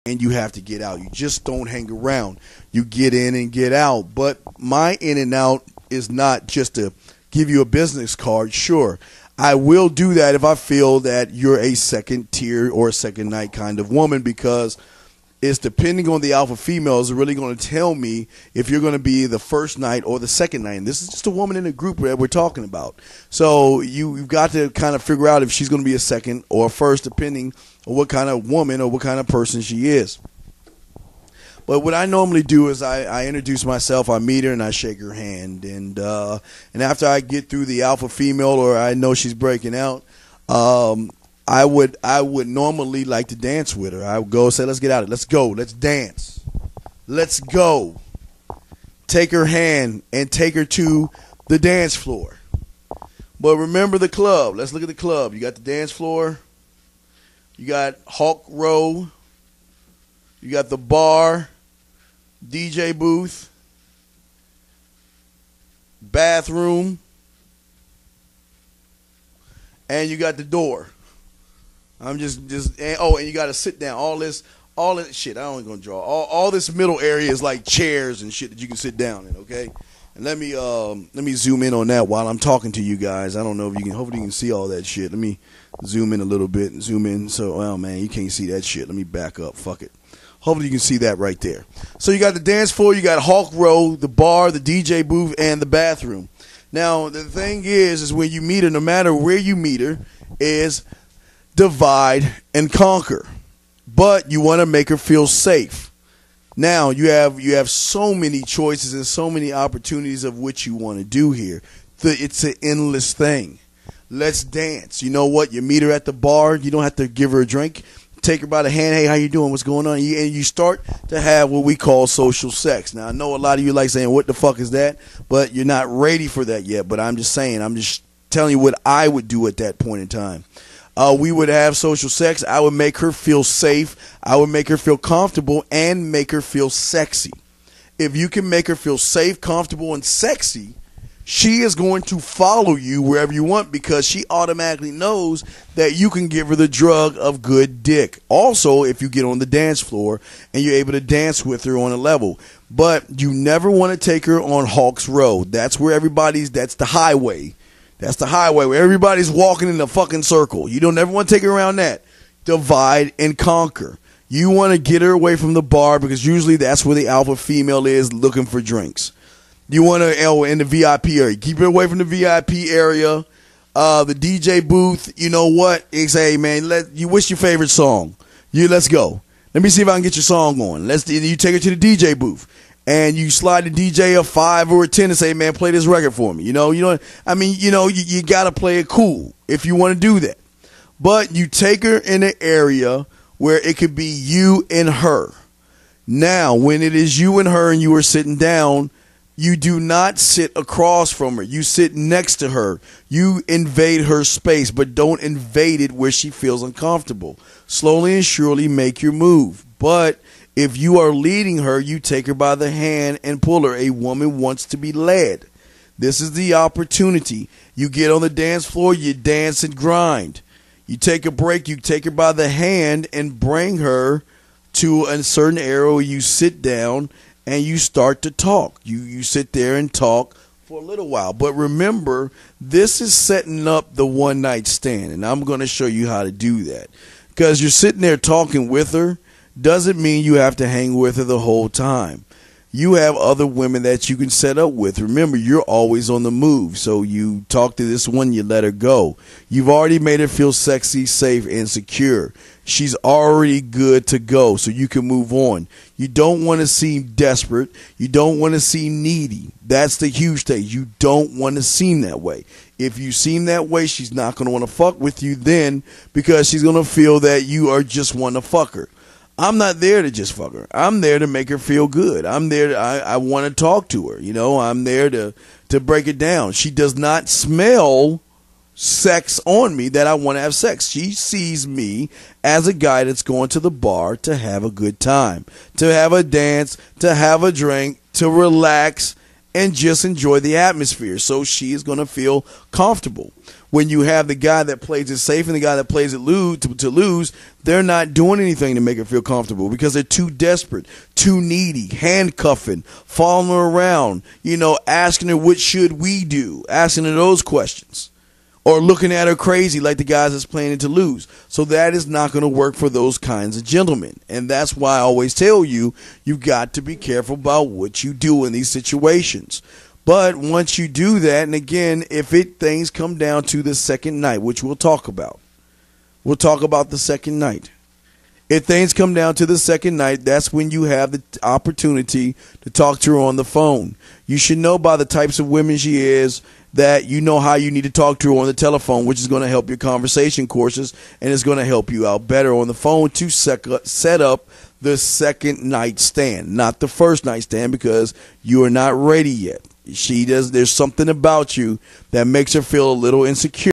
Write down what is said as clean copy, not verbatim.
and you have to get out. You just don't hang around. You get in and get out. But my in and out is not just to give you a business card. Sure, I will do that if I feel that you're a second tier or a second night kind of woman, because it's depending on the alpha female is really going to tell me if you're going to be the first night or the second night. And this is just a woman in a group that we're talking about. So you've got to kind of figure out if she's going to be a second or a first, depending on what kind of woman or what kind of person she is. But what I normally do is I introduce myself, I meet her, and I shake her hand. And after I get through the alpha female or I know she's breaking out, I would normally like to dance with her. I would go say, let's get out of it. Let's go. Let's dance. Let's go. Take her hand and take her to the dance floor. But remember the club. Let's look at the club. You got the dance floor. You got Hawk Row. You got the bar, DJ booth, bathroom, and you got the door. I'm just and you got to sit down. All this shit. I only gonna draw. All this middle area is like chairs and shit that you can sit down in. Okay, and let me zoom in on that while I'm talking to you guys. I don't know if you can. Hopefully you can see all that shit. Let me zoom in a little bit and zoom in. So, oh man, you can't see that shit. Let me back up. Fuck it. Hopefully you can see that right there. So you got the dance floor, you got Hawk Row, the bar, the DJ booth, and the bathroom. Now the thing is when you meet her, no matter where you meet her, is divide and conquer. But you want to make her feel safe. Now you have so many choices and so many opportunities of what you want to do here. It's an endless thing. Let's dance. You know what? You meet her at the bar. You don't have to give her a drink. Take her by the hand. Hey, how you doing? What's going on? And you start to have what we call social sex. Now, I know a lot of you like saying, what the fuck is that? But you're not ready for that yet. But I'm just saying, I'm just telling you what I would do at that point in time. We would have social sex. I would make her feel safe. I would make her feel comfortable and make her feel sexy. If you can make her feel safe, comfortable, and sexy, she is going to follow you wherever you want because she automatically knows that you can give her the drug of good dick. Also, if you get on the dance floor and you're able to dance with her on a level. But you never want to take her on Hawks Road. That's where that's the highway. That's the highway where everybody's walking in a fucking circle. You don't ever want to take her around that. Divide and conquer. You want to get her away from the bar because usually that's where the alpha female is looking for drinks. You want to in the VIP area. Keep her away from the VIP area. The DJ booth. You know what? It's hey man, what's your favorite song? Let's go. Let me see if I can get your song on. You take her to the DJ booth and you slide the DJ a 5 or a 10 and say, man, play this record for me. You gotta play it cool if you want to do that. But you take her in an area where it could be you and her. Now, when it is you and her and you are sitting down, you do not sit across from her. You sit next to her. You invade her space, but don't invade it where she feels uncomfortable. Slowly and surely make your move. But if you are leading her, you take her by the hand and pull her. A woman wants to be led. This is the opportunity. You get on the dance floor, you dance and grind. You take a break, you take her by the hand and bring her to a certain area where you sit down and you start to talk. You sit there and talk for a little while. But remember, this is setting up the one night stand. And I'm going to show you how to do that. Because you're sitting there talking with her doesn't mean you have to hang with her the whole time. You have other women that you can set up with. Remember, you're always on the move. So you talk to this one, you let her go. You've already made her feel sexy, safe, and secure. She's already good to go, so you can move on. You don't want to seem desperate. You don't want to seem needy. That's the huge thing. You don't want to seem that way. If you seem that way, she's not going to want to fuck with you then because she's going to feel that you are just want to fuck her. I'm not there to just fuck her. I'm there to make her feel good. I'm there I want to talk to her. I'm there to break it down. She does not smell sex on me that I want to have sex. She sees me as a guy that's going to the bar to have a good time, to have a dance, to have a drink, to relax, and just enjoy the atmosphere. So she is going to feel comfortable. when you have the guy that plays it safe and the guy that plays it to lose, they're not doing anything to make her feel comfortable because they're too desperate, too needy, handcuffing, following her around, asking her what should we do, asking her those questions, or looking at her crazy like the guys that's playing it to lose. So that is not going to work for those kinds of gentlemen. And that's why I always tell you, you've got to be careful about what you do in these situations. But once you do that, and again, if things come down to the second night, which we'll talk about the second night. If things come down to the second night, that's when you have the opportunity to talk to her on the phone. You should know by the types of women she is that you know how you need to talk to her on the telephone, which is going to help your conversation courses, and it's going to help you out better on the phone to set up the second night stand, not the first night stand, because you are not ready yet. There's something about you that makes her feel a little insecure.